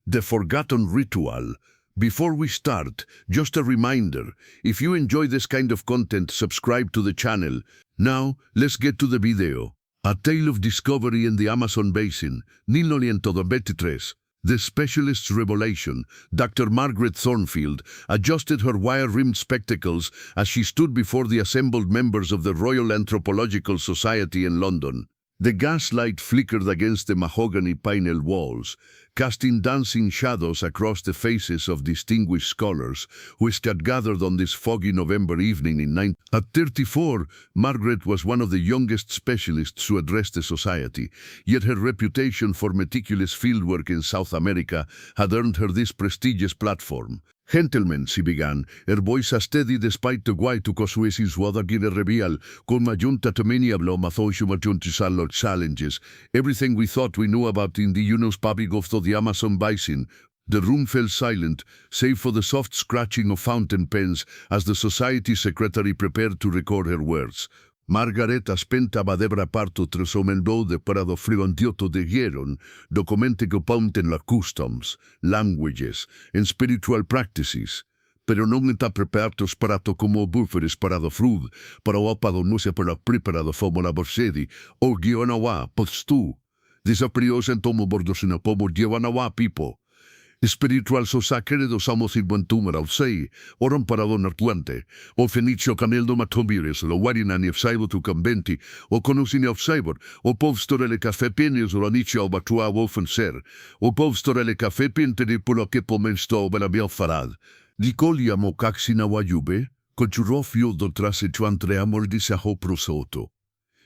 The Forgotten Ritual. Before we start, just a reminder, if you enjoy this kind of content, subscribe to the channel. Now, let's get to the video. A Tale of Discovery in the Amazon Basin, 1923. The specialist's revelation. Dr. Margaret Thornfield adjusted her wire-rimmed spectacles as she stood before the assembled members of the Royal Anthropological Society in London. The gaslight flickered against the mahogany panel walls, casting dancing shadows across the faces of distinguished scholars who had gathered on this foggy November evening in 19... At 34, Margaret was one of the youngest specialists to address the society, yet her reputation for meticulous fieldwork in South America had earned her this prestigious platform. Gentlemen, she began, her voice steady despite the guay to cosuesis wadagire reveal, con majunta tamini hablo mazoishu majuntisalo challenges, everything we thought we knew about indigenous public of the Amazon Basin. The room fell silent, save for the soft scratching of fountain pens as the society secretary prepared to record her words. Margaret aspenta badebra parto tresomendo de parado frivantioto de hieron, documente que paunten la customs, languages, and spiritual practices, pero non está preparado sparato como búferes parado frud, para opado no se para preparado fórmula borsedi, o guionawa postu. Desaprios en tomo bordosina pomo guionawa people. Spiritual sosacere dos amos il buentumera of sei, oron parado nartuante, o fenicio caneldo matomires, lo warinani of saibo tu conventi, o conusini of saibor, o povstorele cafe penius o anicio batua wolfen ser, o povstorele cafe pinteri pulo che pomensto bela bielfarad. Di coliamo caxina wajube, conchurofio do trase chuantre amor di saho prosoto.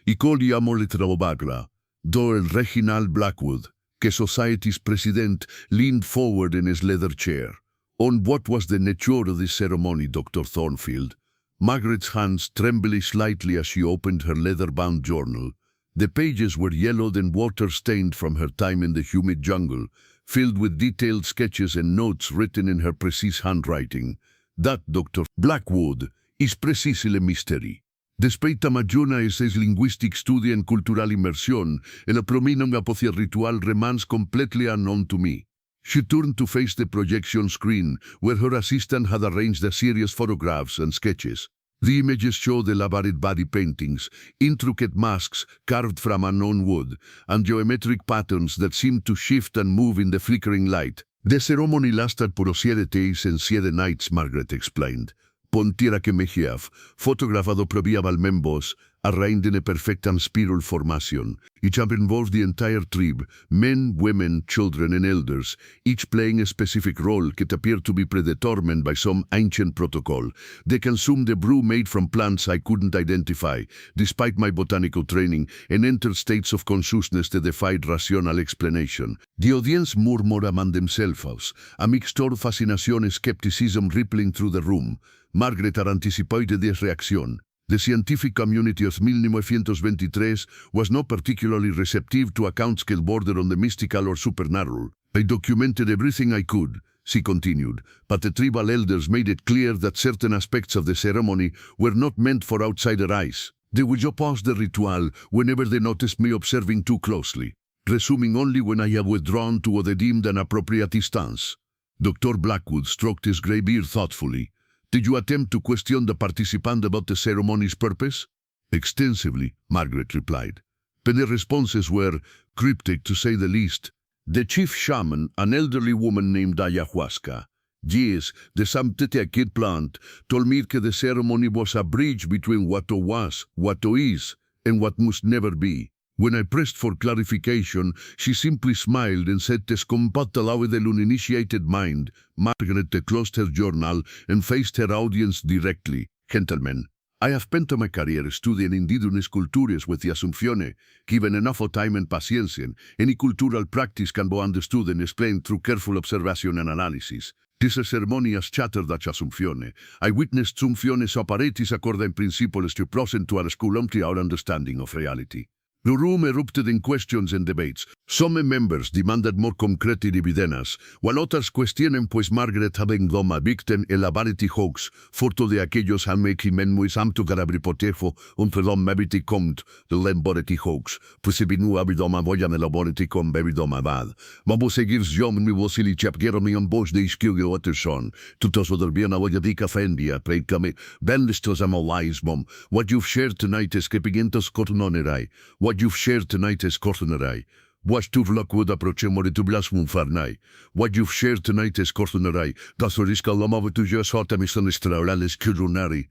I coliamo le trabagla, do el Reginald Blackwood, que Society's president leaned forward in his leather chair. On what was the nature of this ceremony, Dr. Thornfield? Margaret's hands trembled slightly as she opened her leather-bound journal. The pages were yellowed and water-stained from her time in the humid jungle, filled with detailed sketches and notes written in her precise handwriting. That, Dr. Blackwood, is precisely a mystery. Despite majuna es linguistic study and cultural immersion, el prominent apothia ritual remains completely unknown to me. She turned to face the projection screen, where her assistant had arranged a series of photographs and sketches. The images showed elaborate body paintings, intricate masks carved from unknown wood, and geometric patterns that seemed to shift and move in the flickering light. The ceremony lasted por 7 days and 7 nights, Margaret explained. Pontiera que Mejiaf, fotografado proviable members, arraigned in a perfect and spiral formation. Each involved the entire tribe, men, women, children, and elders, each playing a specific role that appeared to be predetermined by some ancient protocol. They consumed a brew made from plants I couldn't identify, despite my botanical training, and entered states of consciousness that defied rational explanation. The audience murmured among themselves, a mixture of fascination and skepticism rippling through the room. Margaret had anticipated this reaction. The scientific community of 1923 was not particularly receptive to accounts that bordered on the mystical or supernatural. I documented everything I could, she continued, but the tribal elders made it clear that certain aspects of the ceremony were not meant for outsider eyes. They would oppose the ritual whenever they noticed me observing too closely, resuming only when I had withdrawn to what they deemed an appropriate distance. Dr. Blackwood stroked his grey beard thoughtfully. Did you attempt to question the participant about the ceremony's purpose? Extensively, Margaret replied. But their responses were cryptic, to say the least. The chief shaman, an elderly woman named Ayahuasca, yes, the Samtetea kid plant, told me that the ceremony was a bridge between what was, what is, and what must never be. When I pressed for clarification, she simply smiled and said, "Descompatalawe del uninitiated mind." Margaret closed her journal and faced her audience directly. Gentlemen, I have spent my career studying indigenous cultures with the Asunción. Given enough time and patience, any cultural practice can be understood and explained through careful observation and analysis. This ceremony has chattered at Asunción. I witnessed Asunciones operatis according principles to present to our school our understanding of reality. The room erupted in questions and debates. Some members demanded more concrete evidence, while others questioned pues Margaret having done a victim en la vanity hoax, foto de aquellos han make men muy samto garabri potefo, un perdón mebiti komt, the lembority hoax, pues ibinu abidoma voya ne labority com bebidoma bad. Mabo seguir jom mi vosili chapgero mi on bosh de iskilge otterson, tutos oder bien a voya dica fendia, predicame, bendistos amolaismom, what you've shared tonight is kepigentos cotononerai, what you've shared tonight is cotonerai. What you've lookwood approachemore to blaspheme farnai. What you've shared tonight is cotonerai. Das risca lomava to just hot amistanestraurales curunari.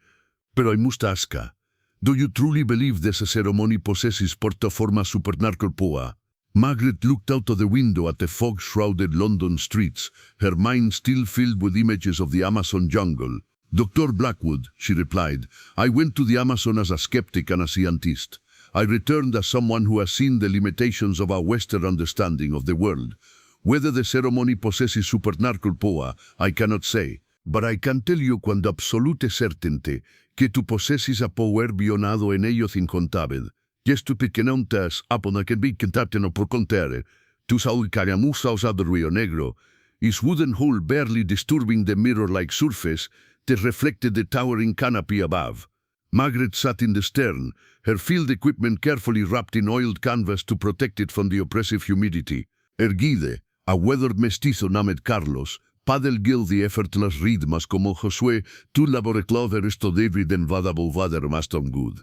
Pero I must ask, do you truly believe this ceremony possesses porta forma supernatural? Margaret looked out of the window at the fog-shrouded London streets, her mind still filled with images of the Amazon jungle. Dr. Blackwood, she replied, I went to the Amazon as a skeptic and a scientist. I returned as someone who has seen the limitations of our Western understanding of the world. Whether the ceremony possesses supernatural power, I cannot say, but I can tell you con absolute certainty que tu possesses a power bionado en ellos incontável. Gesto pequenontas apona que vi cantateno por contere, tu saul caramusa usado Rio Negro, is wooden hole barely disturbing the mirror-like surface that reflected the towering canopy above. Margaret sat in the stern, her field equipment carefully wrapped in oiled canvas to protect it from the oppressive humidity. Erguide, a weathered mestizo named Carlos, paddle gill the effortless ritmas como Josué, tu laboreclover esto David en vada volvader mastom good.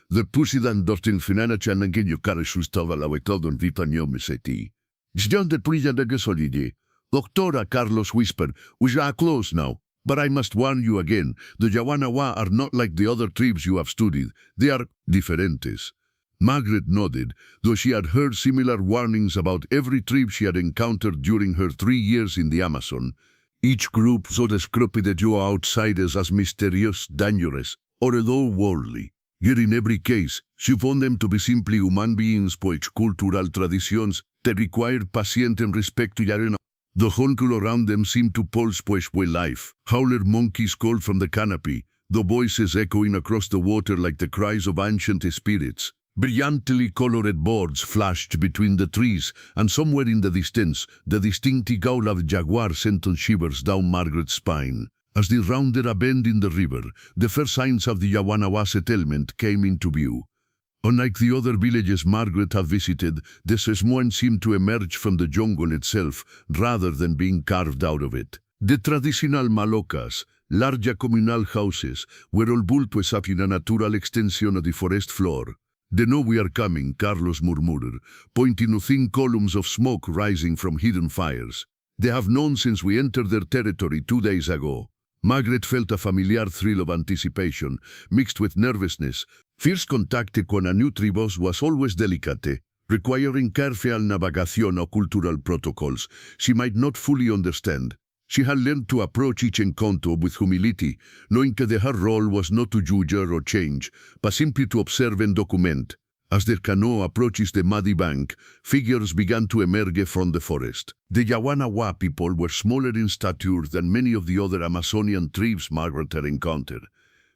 The pusidan dortin finana chanangenio carishustava la wetodon vitanyo meseti. John de prija de gasolide. Doctora, Carlos whispered, we are close now. But I must warn you again, the Yawanawa are not like the other tribes you have studied. They are diferentes. Margaret nodded, though she had heard similar warnings about every tribe she had encountered during her 3 years in the Amazon. Each group so described you outsiders as mysterious, dangerous, or otherworldly. Yet in every case, she found them to be simply human beings pues cultural traditions that required patient and respect to yarena. The jungle around them seemed to pulse pues with life. Howler monkeys called from the canopy, the voices echoing across the water like the cries of ancient spirits. Brilliantly colored boards flashed between the trees, and somewhere in the distance, the distinct growl of jaguar sent on shivers down Margaret's spine. As they rounded a bend in the river, the first signs of the Yawanawa settlement came into view. Unlike the other villages Margaret had visited, this one seemed to emerge from the jungle itself, rather than being carved out of it. The traditional malocas, large communal houses, were all built up in a natural extension of the forest floor. They know we are coming, Carlos murmured, pointing to thin columns of smoke rising from hidden fires. They have known since we entered their territory 2 days ago. Margaret felt a familiar thrill of anticipation, mixed with nervousness. First contact con a new tribus was always delicate, requiring careful navigation of cultural protocols she might not fully understand. She had learned to approach each encounter with humility, knowing that her role was not to judge or change, but simply to observe and document. As their canoe approaches the muddy bank, figures began to emerge from the forest. The Yawanawa people were smaller in stature than many of the other Amazonian tribes Margaret had encountered,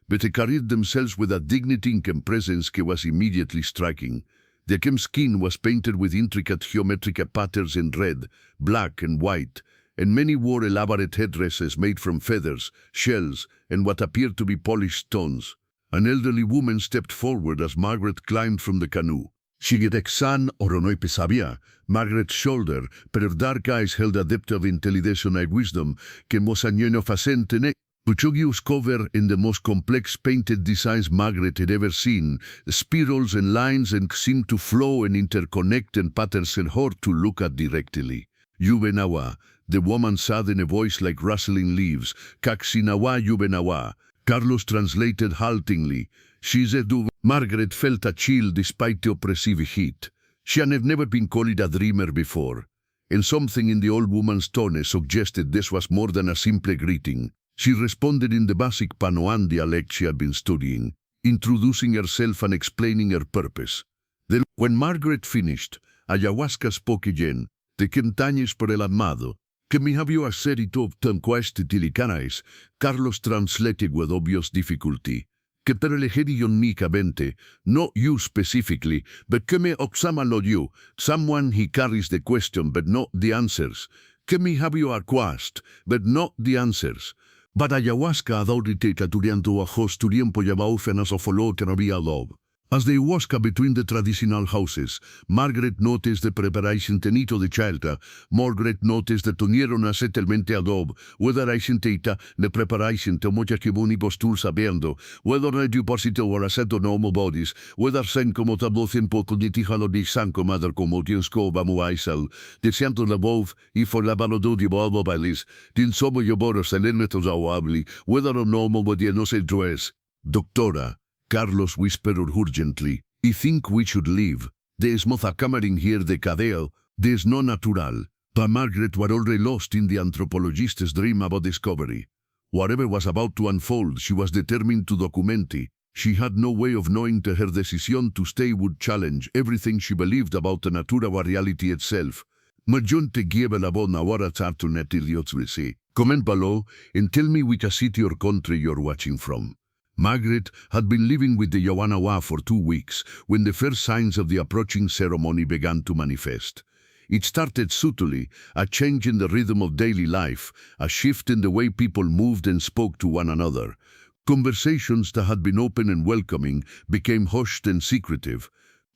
but they carried themselves with a dignity and presence that was immediately striking. Their skin was painted with intricate geometric patterns in red, black, and white, and many wore elaborate headdresses made from feathers, shells, and what appeared to be polished stones. An elderly woman stepped forward as Margaret climbed from the canoe. Shigedeksan oronoi pesabia, Margaret's shoulder, but her dark eyes held a depth of intelligence and wisdom que mosañeno facentene. Puchogius cover in the most complex painted designs Margaret had ever seen. Spirals and lines and seemed to flow and interconnect and patterns and hard to look at directly. Yubenawa, the woman said in a voice like rustling leaves. Kaksinawa Yubenawa. Carlos translated haltingly. Margaret felt a chill despite the oppressive heat. She had never been called a dreamer before, and something in the old woman's tone suggested this was more than a simple greeting. She responded in the basic Panoan dialect she had been studying, introducing herself and explaining her purpose. Then, when Margaret finished, Ayahuasca spoke again. Te quintañes por el amado, que me había hacerito tan quest tilicanais, Carlos translated with obvious difficulty. que perlegeri unicamente, not you specifically, but que me oxamalo you, someone he carries the question but not the answers, que me have you request, but not the answers. But ayahuasca authority caturianto a host turiempo yabaufen of follow terabia love. As they walk between the traditional houses, Margaret noticed the preparation tenito de chelta. Margaret noticed the toniero na settlemente adob, whether I sintita, the preparation to mocha kibuni postul sabiendo, whether I deposito or aseto normal bodies, whether sen como tablofen poco di tijalo di sanco mother como tiensco bamuaisal, de siento la bov, y for la balodo di bobo bailis, din sobo yoboros elementos awabli, whether a normal body no se dress. Doctora, Carlos whispered urgently, I think we should leave. There's moza cammering here de cadeo, there's no natural. But Margaret were already lost in the anthropologist's dream about discovery. Whatever was about to unfold, she was determined to document it. She had no way of knowing that her decision to stay would challenge everything she believed about the natura or reality itself. Majunte gieve la bona wara tartunet iliotsvisi. Comment below and tell me which city or country you're watching from. Margaret had been living with the Yawanawa for 2 weeks when the first signs of the approaching ceremony began to manifest. It started subtly, a change in the rhythm of daily life, a shift in the way people moved and spoke to one another. Conversations that had been open and welcoming became hushed and secretive.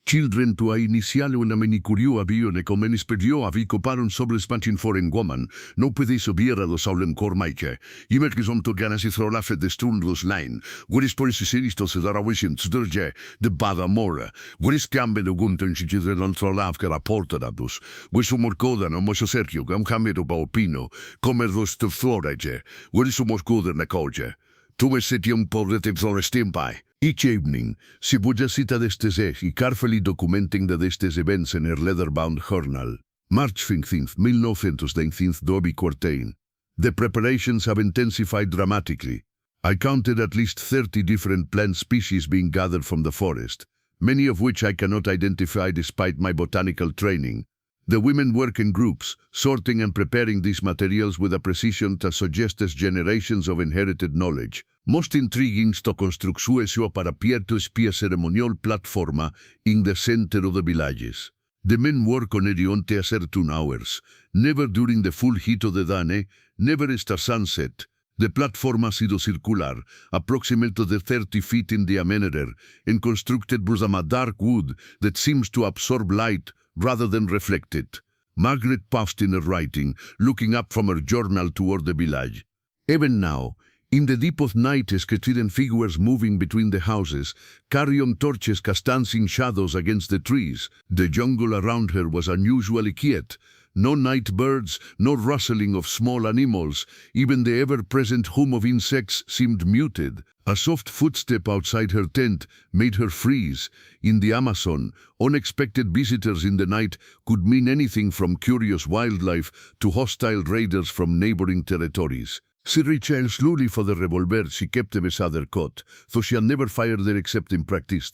Children to a iniciale una menicuriu avione come nispedio avicoparon sobre spanchin foreign woman, no puede subir a los aulen cormaiche. Yimer que som to ganas i throlafet de strundlos line. Guris por sisiristo se dara wishin tzdurje, de bada mora. Guris cambe de gunten si chidre non throlaf que rapporta dadus. Guris umorcoda no moso sergio, gam camero ba opino, comer dos te floreje. Guris umorcoda na koje. Tu me setium porrete florestimpai. Each evening, she would just sit at y carefully documenting these events in her leather-bound journal. March 15th, 1919, Dobby Quartain. The preparations have intensified dramatically. I counted at least 30 different plant species being gathered from the forest, many of which I cannot identify despite my botanical training. The women work in groups, sorting and preparing these materials with a precision that suggests generations of inherited knowledge. Most intriguing sto construcción para pierto espía ceremonial plataforma in the center of the villages. The men work on Erionte a certain hours, never during the full heat of the day, never after sunset. The platform ha sido circular, approximately 30 feet in diameter, and constructed from a dark wood that seems to absorb light rather than reflect it. Margaret paused in her writing, looking up from her journal toward the village. Even now, in the deep of night, skeleton figures moving between the houses, carrying torches casting shadows against the trees. The jungle around her was unusually quiet. No night birds, no rustling of small animals, even the ever-present hum of insects seemed muted. A soft footstep outside her tent made her freeze. In the Amazon, unexpected visitors in the night could mean anything from curious wildlife to hostile raiders from neighboring territories. She reached slowly for the revolver she kept beside her cot, though she had never fired there except in practice.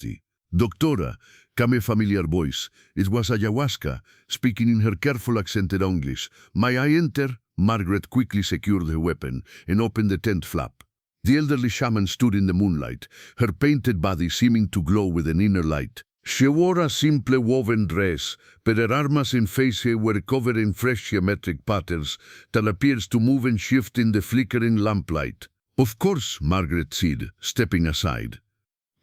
Doctora, came a familiar voice. It was ayahuasca, speaking in her careful accented English. May I enter? Margaret quickly secured her weapon and opened the tent flap. The elderly shaman stood in the moonlight, her painted body seeming to glow with an inner light. She wore a simple woven dress, but her arms and face were covered in fresh geometric patterns that appears to move and shift in the flickering lamplight. Of course, Margaret said, stepping aside.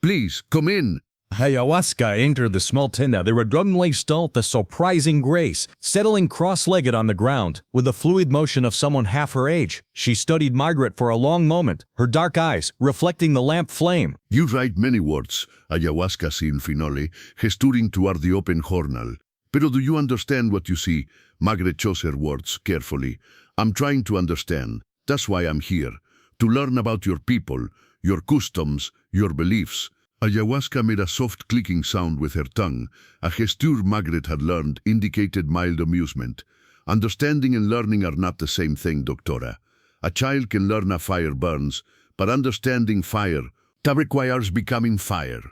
Please, come in. Ayahuasca entered the small tenda. They were drunkenly stalled with surprising grace, settling cross-legged on the ground, with the fluid motion of someone half her age. She studied Margaret for a long moment, her dark eyes reflecting the lamp flame. You write many words, ayahuasca sin finale, gesturing toward the open journal. Pero do you understand what you see? Margaret chose her words carefully. I'm trying to understand. That's why I'm here. To learn about your people, your customs, your beliefs. Ayahuasca made a soft clicking sound with her tongue. A gesture Margaret had learned indicated mild amusement. Understanding and learning are not the same thing, Doctora. A child can learn how fire burns, but understanding fire, that requires becoming fire.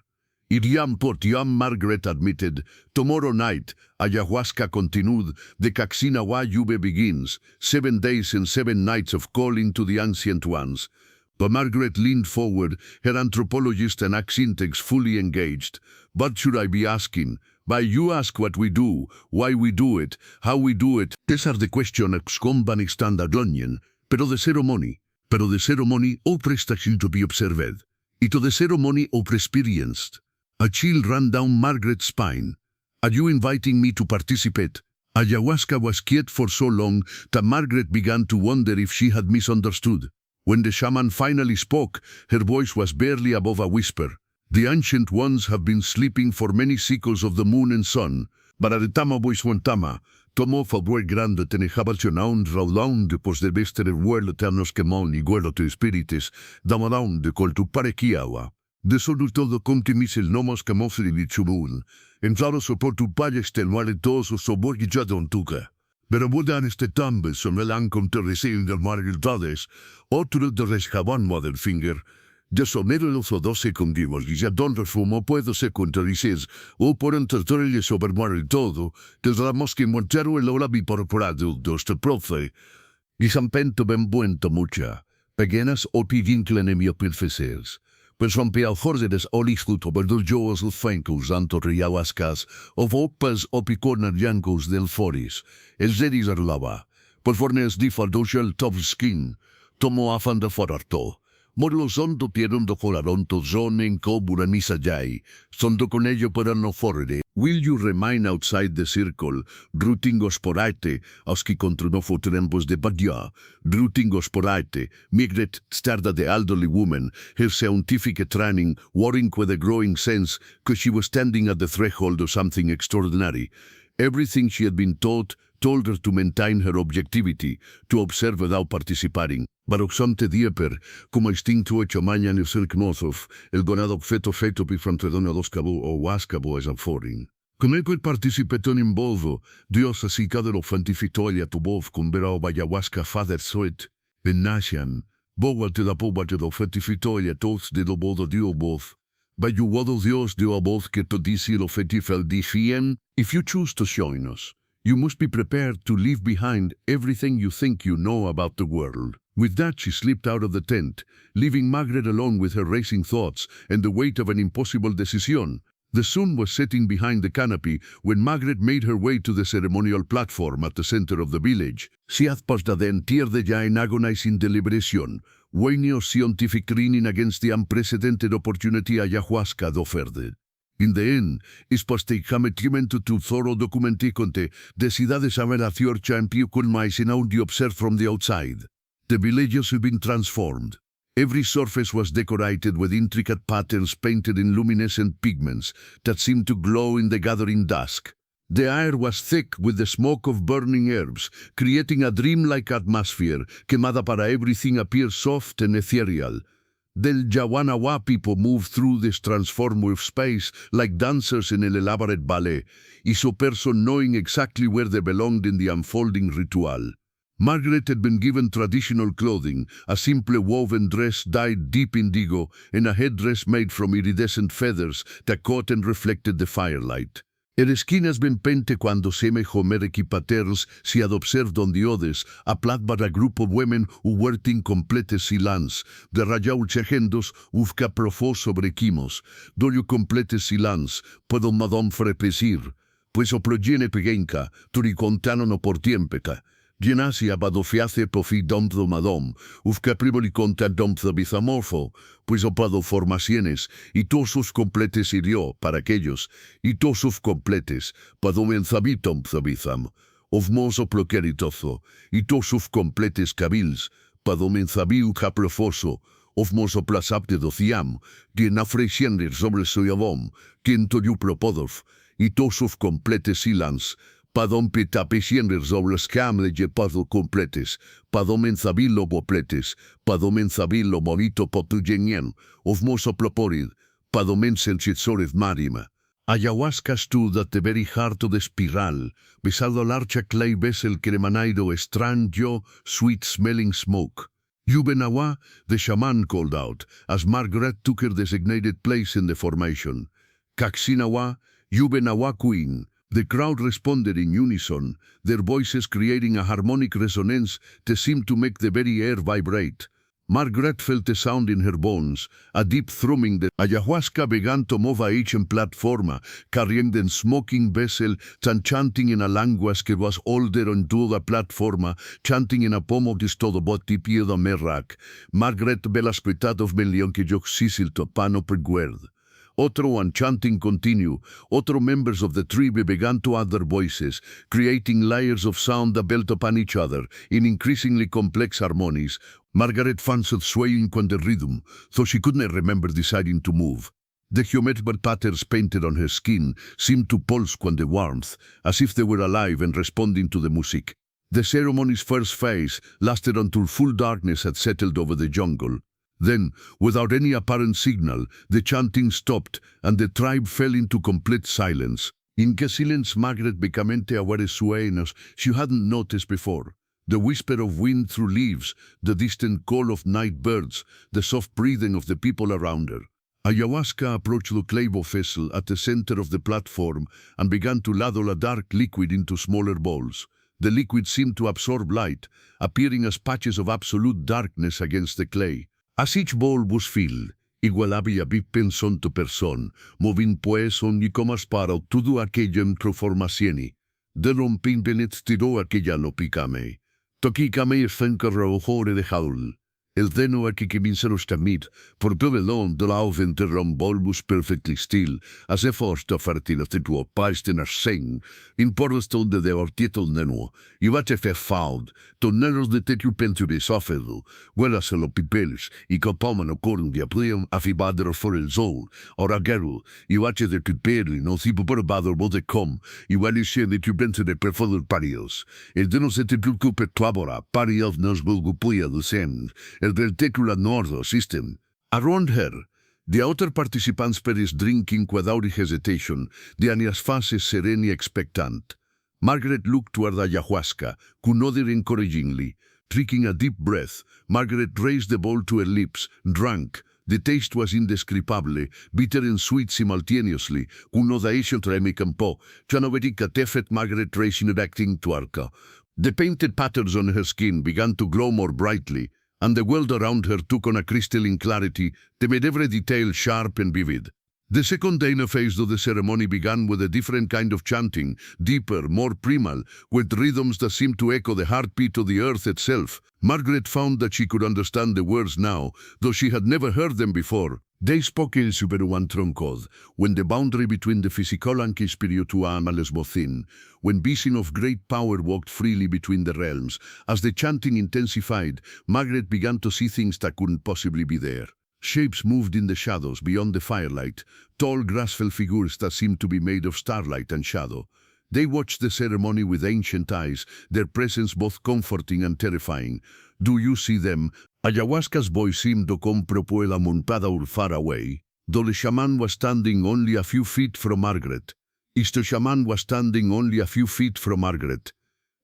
Iriam Portiam, Margaret admitted. Tomorrow night, ayahuasca continued, the Caxinawa Yube begins, 7 days and 7 nights of calling to the ancient ones. But Margaret leaned forward, her anthropologist and accent fully engaged. What should I be asking? Why you ask what we do, why we do it, how we do it. These are the questions come van standard onion, pero the ceremony or prestation to be observed. Ito the ceremony or experienced. A chill ran down Margaret's spine. Are you inviting me to participate? Ayahuasca was quiet for so long that Margaret began to wonder if she had misunderstood. When the shaman finally spoke, her voice was barely above a whisper. The ancient ones have been sleeping for many cycles of the moon and sun, but at the tama voice tama, tomo favor grande tenejabalcionaun raulaun de pos de vestere vuelo eternos que mon y guerra tu espíritus, damadaun de col tu parequiawa. De solo todo contimis el nomos que mofri bichumun, en claro sopor tu payes tenuare todos os soborgi jadon tuca. Pero bodan este tambe som elan com te receiving del margiltades, otro de resjaban motherfinger, de somero los o 12 condimos y ya don refumo puedo se contrarices, o por entretorelle sobre el todo, desde la mosca montero el ola biporporado dos te profe, y sampento ben buento mucha, pequenas o pidinclen mio perfeces. Pues rompe al jorde des olisfruto verdul joos el fencos anto riahuascas, of opas o picorna yancos del foris, el zedis arlava, por fornes difaldoche el top skin, tomo afan de forarto. Morlo sondo pierondo folaronto zonen cobura misajai, sondo con ello para no forre. Will you remain outside the circle, rutingos porate, auski contruno fotrembos de badia, rutingos porate, migret starda the elderly woman, her scientific training, warring with a growing sense, cause she was standing at the threshold of something extraordinary. Everything she had been taught told her to maintain her objectivity, to observe without participating. Pero obstante dieper, como instinto hecho mañan el circnosov, el gonado feto pifrantedona dos cabo o wascabo es aforin. Con el participaton in bolvo, Dios así cada lo fantifictolia tu bov con vera o ayahuasca father soit, ben nashan, boa te da poba te do fantifictolia tos de lo bodo dio bov. Bayuado Dios dio a voz que to disi lo fetifel dicien. If you choose to join us, you must be prepared to leave behind everything you think you know about the world. With that, she slipped out of the tent, leaving Margaret alone with her racing thoughts and the weight of an impossible decision. The sun was setting behind the canopy when Margaret made her way to the ceremonial platform at the center of the village. She had passed the entire day in agonizing deliberation, weighing her scientific reasoning against the unprecedented opportunity ayahuasca offered. In the end, is posteriormente to thorough documenté conte decidades a relación champion con mais in audio observed from the outside. The villages had been transformed. Every surface was decorated with intricate patterns painted in luminescent pigments that seemed to glow in the gathering dusk. The air was thick with the smoke of burning herbs, creating a dreamlike atmosphere, quemada para everything appear soft and ethereal. Del Yawanawa people moved through this transformative space like dancers in an elaborate ballet, each person knowing exactly where they belonged in the unfolding ritual. Margaret had been given traditional clothing, a simple woven dress dyed deep indigo, and a headdress made from iridescent feathers that caught and reflected the firelight. Her skin has been painted cuando semejo mereki paters si had observed on the others, aplat by a group of women who were in complete silence, de rayaul chegendos ufca profo sobre quimos, doyu complete silence, puedo madame frepesir, pues oplogene pegenka, turicontano no por tiempeca. Genasi abadofiace profi dompdo madom, ufca privoli conta dompdo bizamorfo, pues opado formaciones, y tosos completes hirió para aquellos, y tosos completes, padomen zabitom zabizam, of mozo ploqueritozo, y tosos completes cabils, padomen zabiu caprofoso, of mozo plasapte dociam, quien afreciender sobre soyavom, quien toyu propodov, y tosos completes silans, padom pitapiciender sobre scamle je puzzle completes, padom enzabilo bopletes, padom enzabilo bonito potugenien, of moso proporid, padom ensenchitsorid marima. Ayahuasca stood at the very heart of the spiral, beside larcha clay vessel cremanairo extraño, sweet-smelling smoke. Yubenawa, the shaman called out, as Margaret took her designated place in the formation. Caxinawa, Yubenawa queen. The crowd responded in unison, their voices creating a harmonic resonance that seemed to make the very air vibrate. Margaret felt a sound in her bones, a deep thrumming. The ayahuasca began to move a ancient plataforma, carrying the smoking vessel, and chanting in a language que was older onto the plataforma, chanting in a pomo que todo boti piedo merrac. Margaret velas cuitados melion que joc sisil to pano per guerd. Otro and chanting continue. Otro members of the tribe began to add their voices, creating layers of sound that built upon each other in increasingly complex harmonies. Margaret fancied swaying on the rhythm, though she couldn't remember deciding to move. The geometrical patterns painted on her skin seemed to pulse on the warmth, as if they were alive and responding to the music. The ceremony's first phase lasted until full darkness had settled over the jungle. Then, without any apparent signal, the chanting stopped and the tribe fell into complete silence. In que silence Margaret becamente aware sueños she hadn't noticed before. The whisper of wind through leaves, the distant call of night birds, the soft breathing of the people around her. Ayahuasca approached the clay vessel at the center of the platform and began to ladle a dark liquid into smaller bowls. The liquid seemed to absorb light, appearing as patches of absolute darkness against the clay. As each bowl was filled, igual había person to person, moving pues ogni comas para todo aquello transformazioni. De rompin benet tiró aquella lo picame. Tokikame fenker rojore de jaul. El deno aquí que vinceros tamid, por bevelon de la oventerom bolbus perfectly still, as if forst of fertil of the tuo paisten a sing, in porrestonde de ortietel neno, you vate fe found, to neros de tetu penturis offerdo, well se lo pipelis, y copoman ocorum de aprium afibader for el sol, or ageru, you vate de pipeli, no tipo per bader bote com, you vali se de tu bente de perfoder parios, el denos de tetu cupe tuabora, pari of nos bulgupuia de sen, el del tecula nordo system. Around her, the outer participants perished drinking without hesitation, the anias faces serene expectant. Margaret looked toward the ayahuasca, who nodded encouragingly. Taking a deep breath, Margaret raised the bowl to her lips, drank. The taste was indescribable, bitter and sweet simultaneously, uno da esio tremi campo, chanovetica tefet Margaret racing acting to arca. The painted patterns on her skin began to glow more brightly, and the world around her took on a crystalline clarity that made every detail sharp and vivid. The second phase of the ceremony began with a different kind of chanting, deeper, more primal, with rhythms that seemed to echo the heartbeat of the earth itself. Margaret found that she could understand the words now, though she had never heard them before. They spoke il superuan troncod, when the boundary between the physical and spiritual was thin, when being of great power walked freely between the realms. As the chanting intensified, Margaret began to see things that couldn't possibly be there. Shapes moved in the shadows beyond the firelight, tall graceful figures that seemed to be made of starlight and shadow. They watched the ceremony with ancient eyes, their presence both comforting and terrifying. Do you see them? Ayahuasca's voice seemed to come propel la montada far away, though the shaman was standing only a few feet from Margaret. Este shaman was standing only a few feet from Margaret.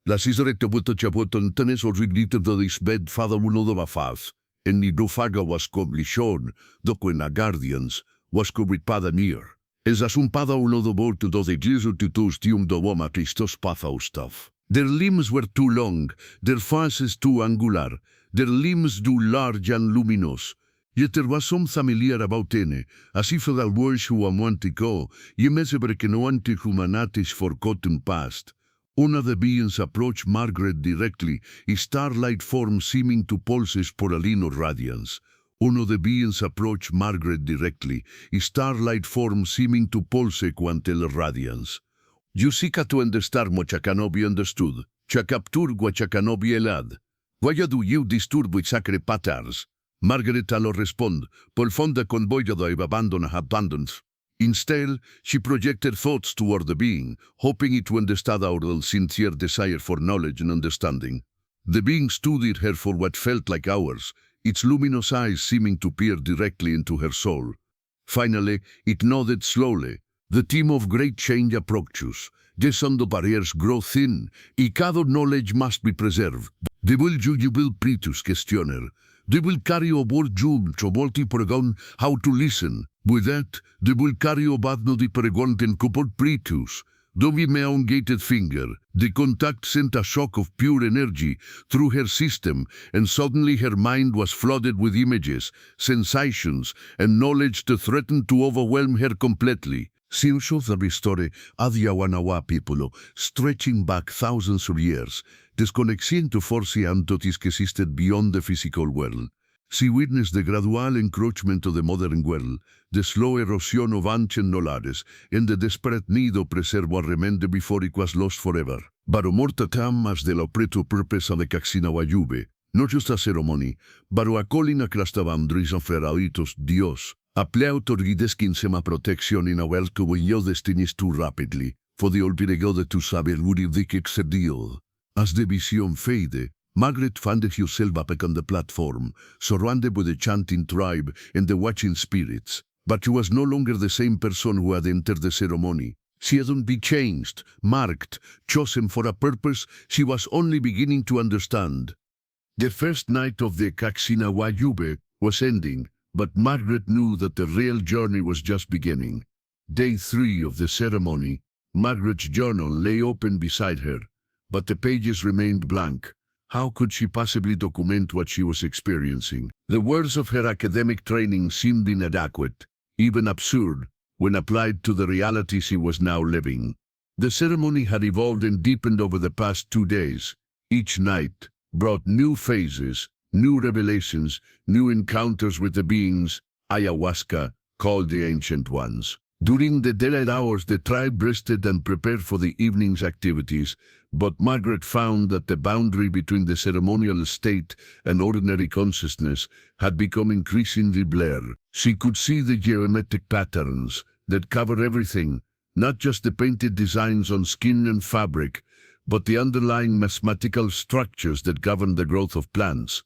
La cisoretta buto chapoton tenes or riglito de this bed father uno de bafaz. En ni dofaga was coblichon, doco en a guardians, was cobrit pada near. Es asumpada uno de borto do de gizo tutus tium do woma Christos patho stuff. Their limbs were too long, their faces too angular, their limbs too large and luminous. Yet there was some familiar about ene, as if that words who amuantico, ye meseber que no antihumanatis forgotten past. One of the beings approached Margaret directly, his starlight form seeming to pulse poralino radiance. One of the beings approached Margaret directly, his starlight form seeming to pulse quantel radiance. Yusica to understand what canobi understood, chacaptur guachacanobi elad. Why do you disturb with sacred patterns? Margaret lo respond, por fonda convoyo de abandon abundance. Instead, she projected thoughts toward the being, hoping it to understand our sincere desire for knowledge and understanding. The being studied her for what felt like hours, its luminous eyes seeming to peer directly into her soul. Finally, it nodded slowly. The theme of great change approaches. Descendo barriers grow thin, y cada knowledge must be preserved. They will will pretus questioner. They will carry aboard Jum to multi pregon how to listen. With that, they will carry about the pregon ten cupid pretus. Dove elongated finger. The contact sent a shock of pure energy through her system, and suddenly her mind was flooded with images, sensations, and knowledge that threatened to overwhelm her completely. Silso the restore Adiawanawa people, stretching back thousands of years, desconociendo forze entities que existed beyond the physical world. She witnessed the gradual encroachment of the modern world, the slow erosion of ancient knowledge, and the desperate need of preserve what remained before it was lost forever. But morta tam as the operative purpose of the Caxinawa Juve, not just a ceremony, but a calling across the boundaries of Feraitos Dios, a plea autorgideskin sema protection in a world que your destinies too rapidly, for the olvidego to saber would the excedio. As the vision faded, Margaret found herself back on the platform, surrounded by the chanting tribe and the watching spirits. But she was no longer the same person who had entered the ceremony. She hadn't been changed, marked, chosen for a purpose she was only beginning to understand. The first night of the Caxinawa Juve was ending, but Margaret knew that the real journey was just beginning. Day 3 of the ceremony, Margaret's journal lay open beside her, but the pages remained blank. How could she possibly document what she was experiencing? The words of her academic training seemed inadequate, even absurd, when applied to the reality she was now living. The ceremony had evolved and deepened over the past 2 days. Each night brought new phases, new revelations, new encounters with the beings ayahuasca called the Ancient Ones. During the daylight hours, the tribe rested and prepared for the evening's activities, but Margaret found that the boundary between the ceremonial state and ordinary consciousness had become increasingly blurred. She could see the geometric patterns that cover everything, not just the painted designs on skin and fabric, but the underlying mathematical structures that govern the growth of plants,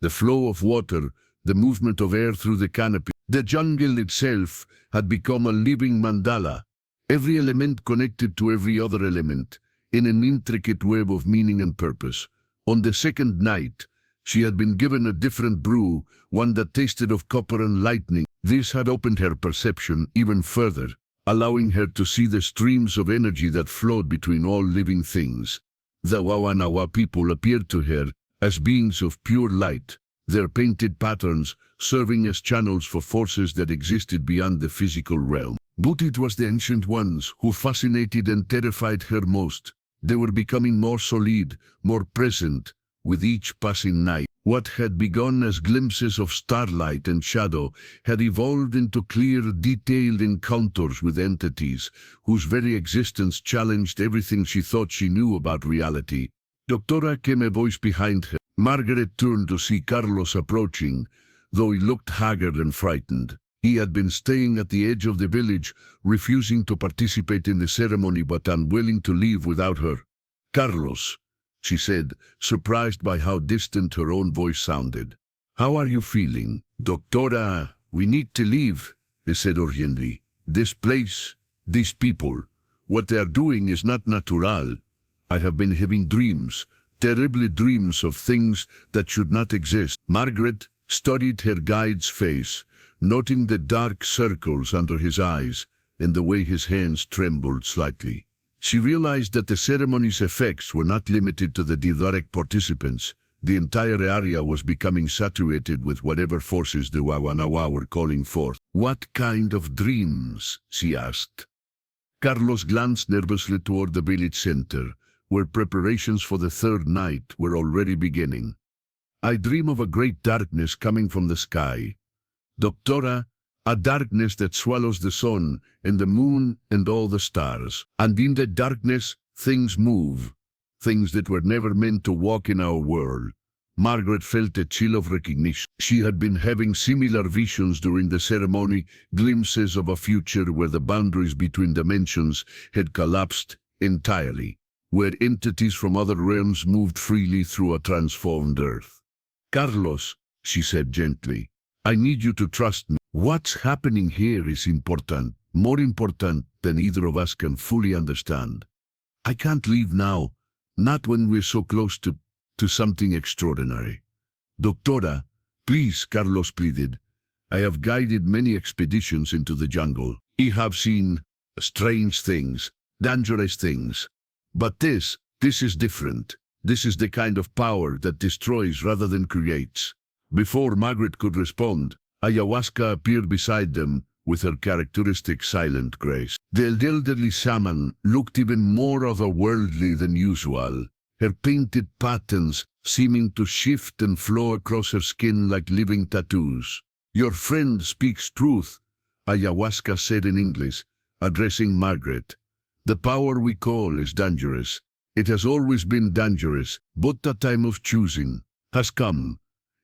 the flow of water, the movement of air through the canopy. The jungle itself had become a living mandala, every element connected to every other element, in an intricate web of meaning and purpose. On the second night, she had been given a different brew, one that tasted of copper and lightning. This had opened her perception even further, allowing her to see the streams of energy that flowed between all living things. The Wawanawa people appeared to her as beings of pure light, their painted patterns serving as channels for forces that existed beyond the physical realm. But it was the Ancient Ones who fascinated and terrified her most. They were becoming more solid, more present, with each passing night. What had begun as glimpses of starlight and shadow had evolved into clear, detailed encounters with entities whose very existence challenged everything she thought she knew about reality. Doctora came a voice behind her. Margaret turned to see Carlos approaching, though he looked haggard and frightened. He had been staying at the edge of the village, refusing to participate in the ceremony but unwilling to leave without her. "Carlos," she said, surprised by how distant her own voice sounded. "How are you feeling?" "Doctora, we need to leave," he said urgently. "This place, these people, what they are doing is not natural. I have been having dreams, terrible dreams of things that should not exist." Margaret studied her guide's face, noting the dark circles under his eyes and the way his hands trembled slightly. She realized that the ceremony's effects were not limited to the direct participants. The entire area was becoming saturated with whatever forces the Wawanawa were calling forth. "What kind of dreams?" she asked. Carlos glanced nervously toward the village center, where preparations for the third night were already beginning. "I dream of a great darkness coming from the sky. Doctora, a darkness that swallows the sun and the moon and all the stars. And in that darkness, things move, things that were never meant to walk in our world." Margaret felt a chill of recognition. She had been having similar visions during the ceremony, glimpses of a future where the boundaries between dimensions had collapsed entirely, where entities from other realms moved freely through a transformed earth. "Carlos," she said gently, "I need you to trust me. What's happening here is important, more important than either of us can fully understand. I can't leave now, not when we're so close to something extraordinary." "Doctora, please," Carlos pleaded. "I have guided many expeditions into the jungle. I have seen strange things, dangerous things. But this is different. This is the kind of power that destroys rather than creates. Before Margaret could respond, Ayahuasca appeared beside them with her characteristic silent grace. The elderly shaman looked even more otherworldly than usual, her painted patterns seeming to shift and flow across her skin like living tattoos. "Your friend speaks truth," Ayahuasca said in English, addressing Margaret. "The power we call is dangerous. It has always been dangerous, but the time of choosing has come,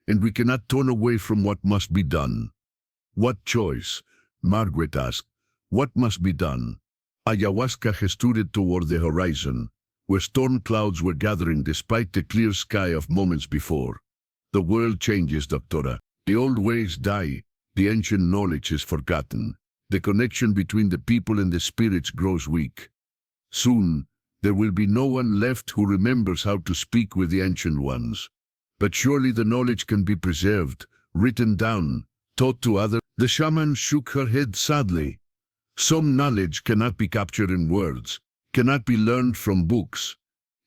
and we cannot turn away from what must be done." "What choice?" Margaret asked. "What must be done?" Ayahuasca gestured toward the horizon, where storm clouds were gathering despite the clear sky of moments before. "The world changes, Doctora. The old ways die. The ancient knowledge is forgotten. The connection between the people and the spirits grows weak. Soon, there will be no one left who remembers how to speak with the ancient ones. But surely the knowledge can be preserved, written down, taught to others." The shaman shook her head sadly. "Some knowledge cannot be captured in words, cannot be learned from books.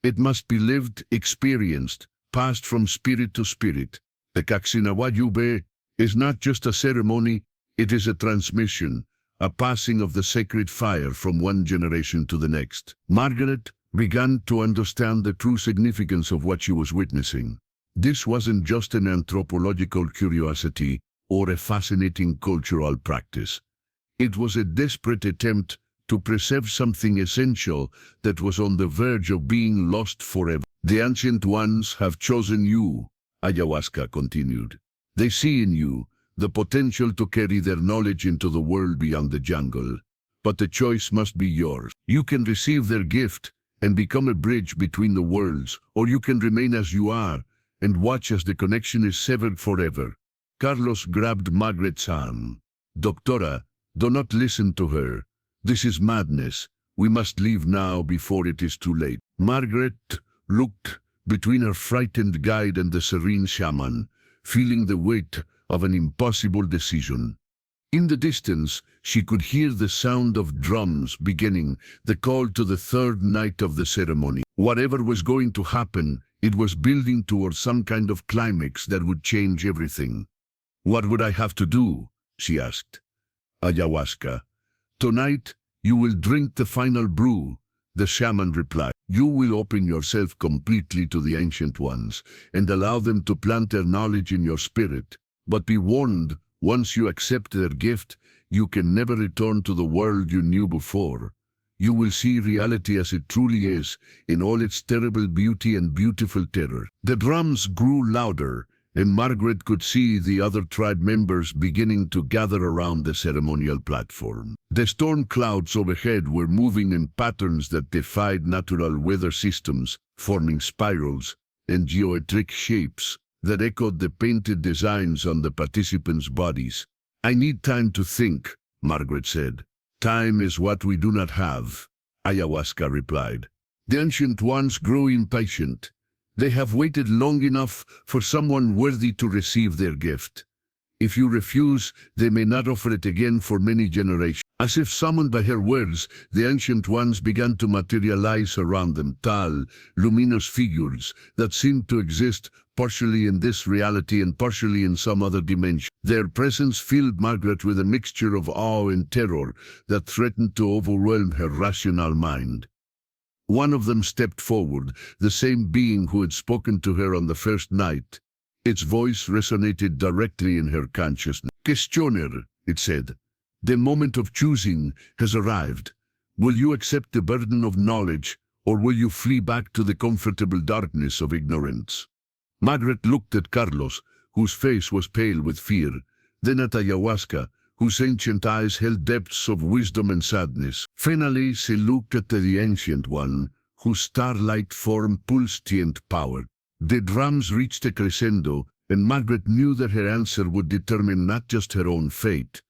It must be lived, experienced, passed from spirit to spirit. The Kaxinawa is not just a ceremony, it is a transmission, a passing of the sacred fire from one generation to the next." Margaret began to understand the true significance of what she was witnessing. This wasn't just an anthropological curiosity or a fascinating cultural practice. It was a desperate attempt to preserve something essential that was on the verge of being lost forever. "The ancient ones have chosen you," Ayahuasca continued. "They see in you the potential to carry their knowledge into the world beyond the jungle. But the choice must be yours. You can receive their gift and become a bridge between the worlds, or you can remain as you are and watch as the connection is severed forever." Carlos grabbed Margaret's arm. "Doctora, do not listen to her. This is madness. We must leave now before it is too late." Margaret looked between her frightened guide and the serene shaman, feeling the weight of an impossible decision. In the distance, she could hear the sound of drums beginning, the call to the third night of the ceremony. Whatever was going to happen, it was building towards some kind of climax that would change everything. "What would I have to do?" she asked. "Ayahuasca. Tonight, you will drink the final brew," the shaman replied. "You will open yourself completely to the ancient ones and allow them to plant their knowledge in your spirit. But be warned, once you accept their gift, you can never return to the world you knew before. You will see reality as it truly is, in all its terrible beauty and beautiful terror." The drums grew louder, and Margaret could see the other tribe members beginning to gather around the ceremonial platform. The storm clouds overhead were moving in patterns that defied natural weather systems, forming spirals and geometric shapes that echoed the painted designs on the participants' bodies. "I need time to think," Margaret said. "Time is what we do not have," Ayahuasca replied. "The ancient ones grow impatient. They have waited long enough for someone worthy to receive their gift. If you refuse, they may not offer it again for many generations." As if summoned by her words, the ancient ones began to materialize around them, tall, luminous figures that seemed to exist partially in this reality and partially in some other dimension. Their presence filled Margaret with a mixture of awe and terror that threatened to overwhelm her rational mind. One of them stepped forward, the same being who had spoken to her on the first night. Its voice resonated directly in her consciousness. "Questioner," it said, "the moment of choosing has arrived. Will you accept the burden of knowledge, or will you flee back to the comfortable darkness of ignorance?" Margaret looked at Carlos, whose face was pale with fear, then at Ayahuasca, whose ancient eyes held depths of wisdom and sadness. Finally, she looked at the ancient one, whose starlight form pulsed and power. The drums reached a crescendo, and Margaret knew that her answer would determine not just her own fate,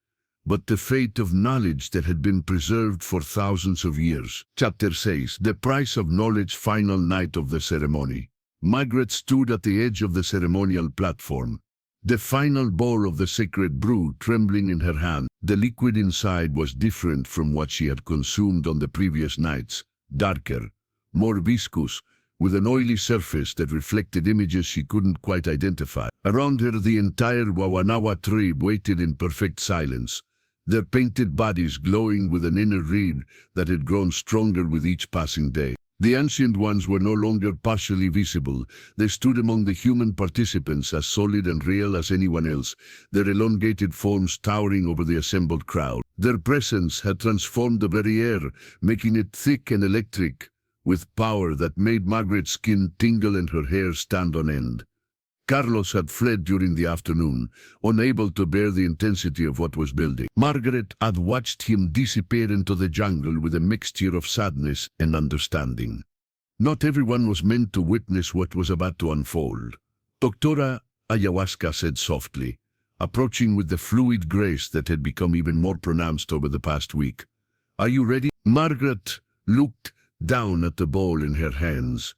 but the fate of knowledge that had been preserved for thousands of years. Chapter 6: The Price of Knowledge. Final night of the ceremony. Margaret stood at the edge of the ceremonial platform, the final bowl of the sacred brew trembling in her hand. The liquid inside was different from what she had consumed on the previous nights, darker, more viscous, with an oily surface that reflected images she couldn't quite identify. Around her, the entire Wawanawa tribe waited in perfect silence, their painted bodies glowing with an inner reed that had grown stronger with each passing day. The ancient ones were no longer partially visible. They stood among the human participants as solid and real as anyone else, their elongated forms towering over the assembled crowd. Their presence had transformed the very air, making it thick and electric, with power that made Margaret's skin tingle and her hair stand on end. Carlos had fled during the afternoon, unable to bear the intensity of what was building. Margaret had watched him disappear into the jungle with a mixture of sadness and understanding. Not everyone was meant to witness what was about to unfold. Doctora Ayahuasca said softly, approaching with the fluid grace that had become even more pronounced over the past week. "Are you ready?" Margaret looked down at the bowl in her hands.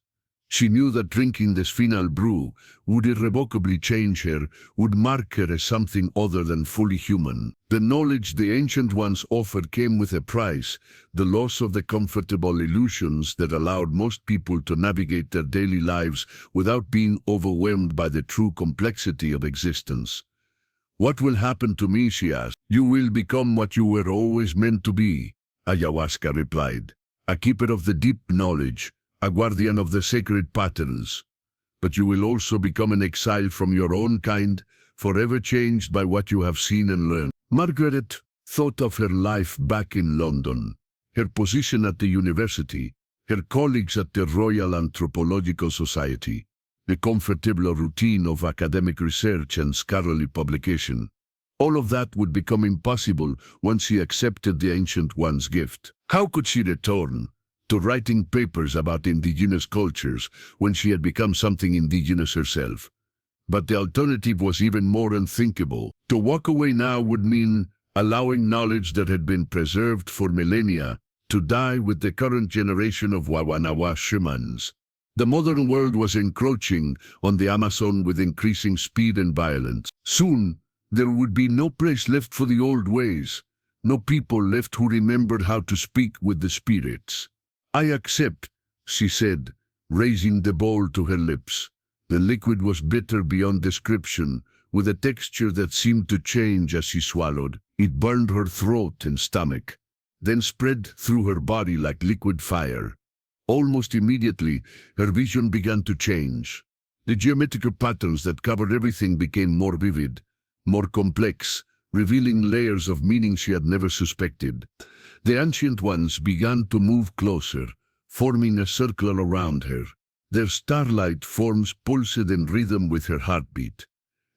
She knew that drinking this final brew would irrevocably change her, would mark her as something other than fully human. The knowledge the ancient ones offered came with a price, the loss of the comfortable illusions that allowed most people to navigate their daily lives without being overwhelmed by the true complexity of existence. "What will happen to me?" she asked. "You will become what you were always meant to be," Ayahuasca replied. "A keeper of the deep knowledge, a guardian of the sacred patterns. But you will also become an exile from your own kind, forever changed by what you have seen and learned." Margaret thought of her life back in London, her position at the university, her colleagues at the Royal Anthropological Society, the comfortable routine of academic research and scholarly publication. All of that would become impossible once she accepted the Ancient One's gift. How could she return to writing papers about indigenous cultures when she had become something indigenous herself? But the alternative was even more unthinkable. To walk away now would mean allowing knowledge that had been preserved for millennia to die with the current generation of Wawanawa shamans. The modern world was encroaching on the Amazon with increasing speed and violence. Soon, there would be no place left for the old ways, no people left who remembered how to speak with the spirits. "I accept," she said, raising the bowl to her lips. The liquid was bitter beyond description, with a texture that seemed to change as she swallowed. It burned her throat and stomach, then spread through her body like liquid fire. Almost immediately, her vision began to change. The geometrical patterns that covered everything became more vivid, more complex, revealing layers of meaning she had never suspected. The ancient ones began to move closer, forming a circle around her. Their starlight forms pulsed in rhythm with her heartbeat,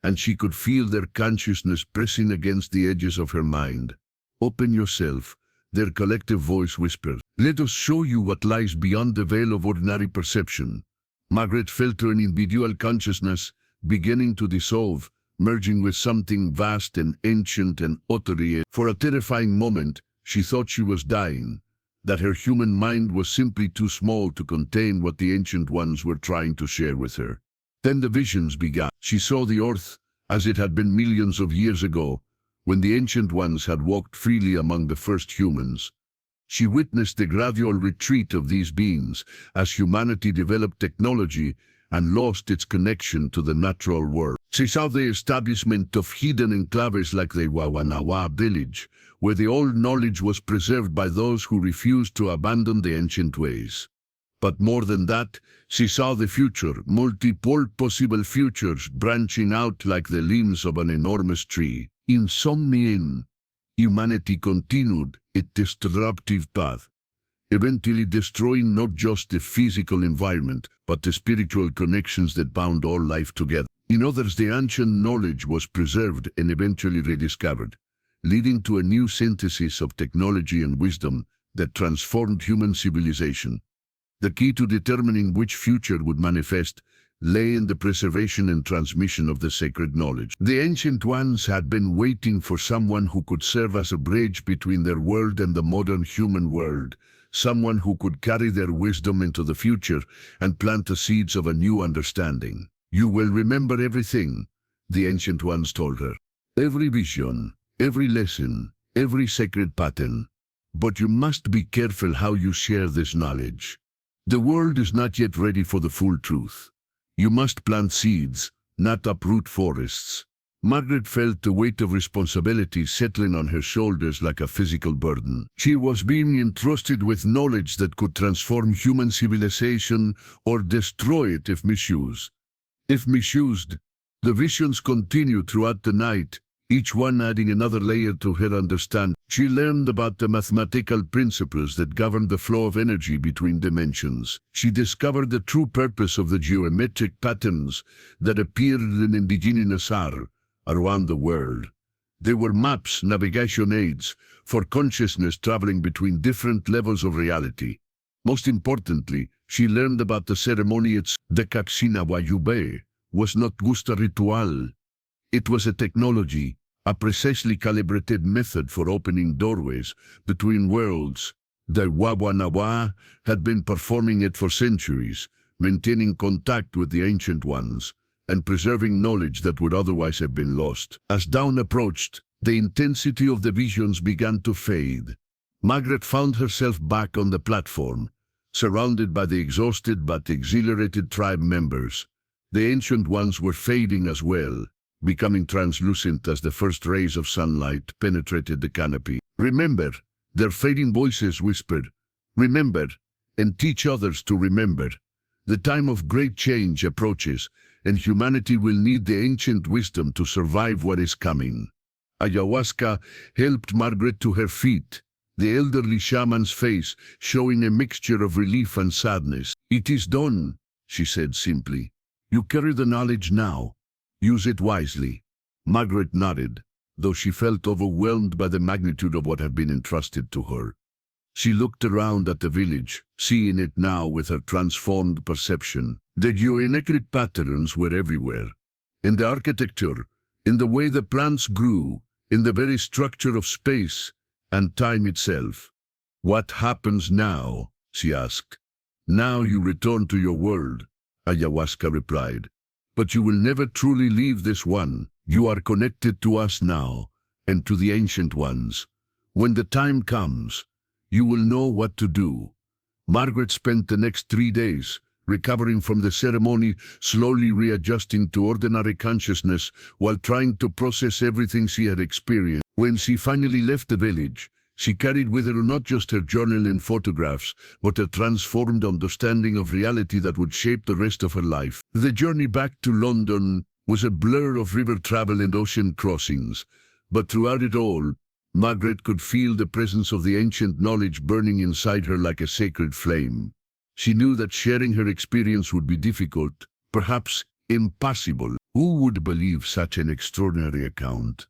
and she could feel their consciousness pressing against the edges of her mind. "Open yourself," their collective voice whispered. "Let us show you what lies beyond the veil of ordinary perception." Margaret felt her individual consciousness beginning to dissolve, merging with something vast and ancient and utterly. For a terrifying moment, she thought she was dying, that her human mind was simply too small to contain what the ancient ones were trying to share with her. Then the visions began. She saw the earth as it had been millions of years ago, when the ancient ones had walked freely among the first humans. She witnessed the gradual retreat of these beings as humanity developed technology and lost its connection to the natural world. She saw the establishment of hidden enclaves like the Wawanawa village, where the old knowledge was preserved by those who refused to abandon the ancient ways. But more than that, she saw the future, multiple possible futures branching out like the limbs of an enormous tree. In some mean, humanity continued its disruptive path, eventually destroying not just the physical environment, but the spiritual connections that bound all life together. In others, the ancient knowledge was preserved and eventually rediscovered, leading to a new synthesis of technology and wisdom that transformed human civilization. The key to determining which future would manifest lay in the preservation and transmission of the sacred knowledge. The ancient ones had been waiting for someone who could serve as a bridge between their world and the modern human world, someone who could carry their wisdom into the future and plant the seeds of a new understanding. "You will remember everything," the Ancient Ones told her. Every vision, every lesson, every sacred pattern. But you must be careful how you share this knowledge. The world is not yet ready for the full truth. You must plant seeds, not uproot forests. Margaret felt the weight of responsibility settling on her shoulders like a physical burden. She was being entrusted with knowledge that could transform human civilization or destroy it if misused. If misused, the visions continued throughout the night, each one adding another layer to her understanding. She learned about the mathematical principles that govern the flow of energy between dimensions. She discovered the true purpose of the geometric patterns that appeared in indigenous art around the world. They were maps, navigation aids, for consciousness traveling between different levels of reality. Most importantly, she learned about the ceremony itself. The Kaksinawa Yube was not just a ritual. It was a technology, a precisely calibrated method for opening doorways between worlds. The Wawanawa had been performing it for centuries, maintaining contact with the Ancient Ones, and preserving knowledge that would otherwise have been lost. As dawn approached, the intensity of the visions began to fade. Margaret found herself back on the platform, surrounded by the exhausted but exhilarated tribe members. The Ancient Ones were fading as well, becoming translucent as the first rays of sunlight penetrated the canopy. Remember, their fading voices whispered, remember, and teach others to remember. The time of great change approaches, and humanity will need the ancient wisdom to survive what is coming. Ayahuasca helped Margaret to her feet, the elderly shaman's face showing a mixture of relief and sadness. It is done, she said simply. You carry the knowledge now. Use it wisely. Margaret nodded, though she felt overwhelmed by the magnitude of what had been entrusted to her. She looked around at the village, seeing it now with her transformed perception. The geometric patterns were everywhere. In the architecture, in the way the plants grew, in the very structure of space and time itself. What happens now? She asked. Now you return to your world, Ayahuasca replied. But you will never truly leave this one. You are connected to us now, and to the Ancient Ones. When the time comes, you will know what to do. Margaret spent the next 3 days, recovering from the ceremony, slowly readjusting to ordinary consciousness while trying to process everything she had experienced. When she finally left the village, she carried with her not just her journal and photographs, but a transformed understanding of reality that would shape the rest of her life. The journey back to London was a blur of river travel and ocean crossings, but throughout it all, Margaret could feel the presence of the ancient knowledge burning inside her like a sacred flame. She knew that sharing her experience would be difficult, perhaps impossible. Who would believe such an extraordinary account?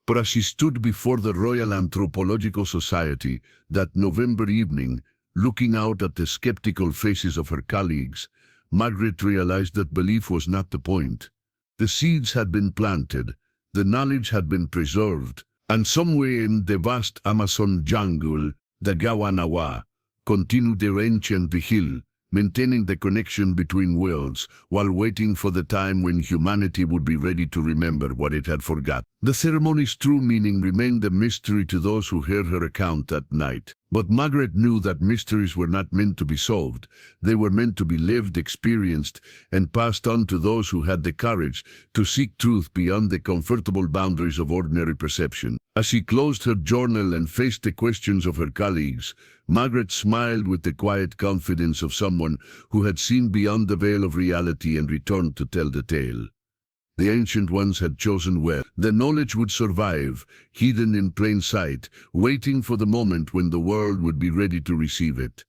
But as she stood before the Royal Anthropological Society that November evening, looking out at the skeptical faces of her colleagues, Margaret realized that belief was not the point. The seeds had been planted, the knowledge had been preserved, and somewhere in the vast Amazon jungle, the Gawanawa continued their ancient vigil, maintaining the connection between worlds while waiting for the time when humanity would be ready to remember what it had forgotten. The ceremony's true meaning remained a mystery to those who heard her account that night. But Margaret knew that mysteries were not meant to be solved. They were meant to be lived, experienced, and passed on to those who had the courage to seek truth beyond the comfortable boundaries of ordinary perception. As she closed her journal and faced the questions of her colleagues, Margaret smiled with the quiet confidence of someone who had seen beyond the veil of reality and returned to tell the tale. The Ancient Ones had chosen well. The knowledge would survive, hidden in plain sight, waiting for the moment when the world would be ready to receive it.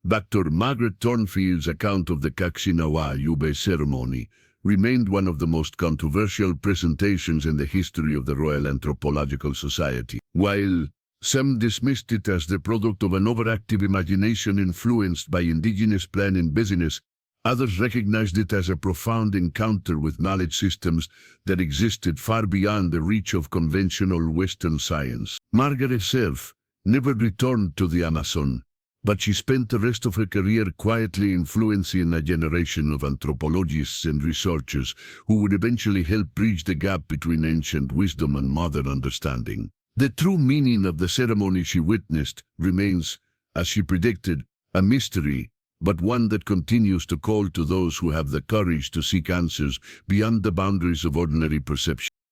Dr. Margaret Thornfield's account of the Kaksinawa Yube ceremony remained one of the most controversial presentations in the history of the Royal Anthropological Society. While some dismissed it as the product of an overactive imagination influenced by indigenous plan and business, others recognized it as a profound encounter with knowledge systems that existed far beyond the reach of conventional Western science. Margaret herself never returned to the Amazon, but she spent the rest of her career quietly influencing a generation of anthropologists and researchers who would eventually help bridge the gap between ancient wisdom and modern understanding. The true meaning of the ceremony she witnessed remains, as she predicted, a mystery, but one that continues to call to those who have the courage to seek answers beyond the boundaries of ordinary perception.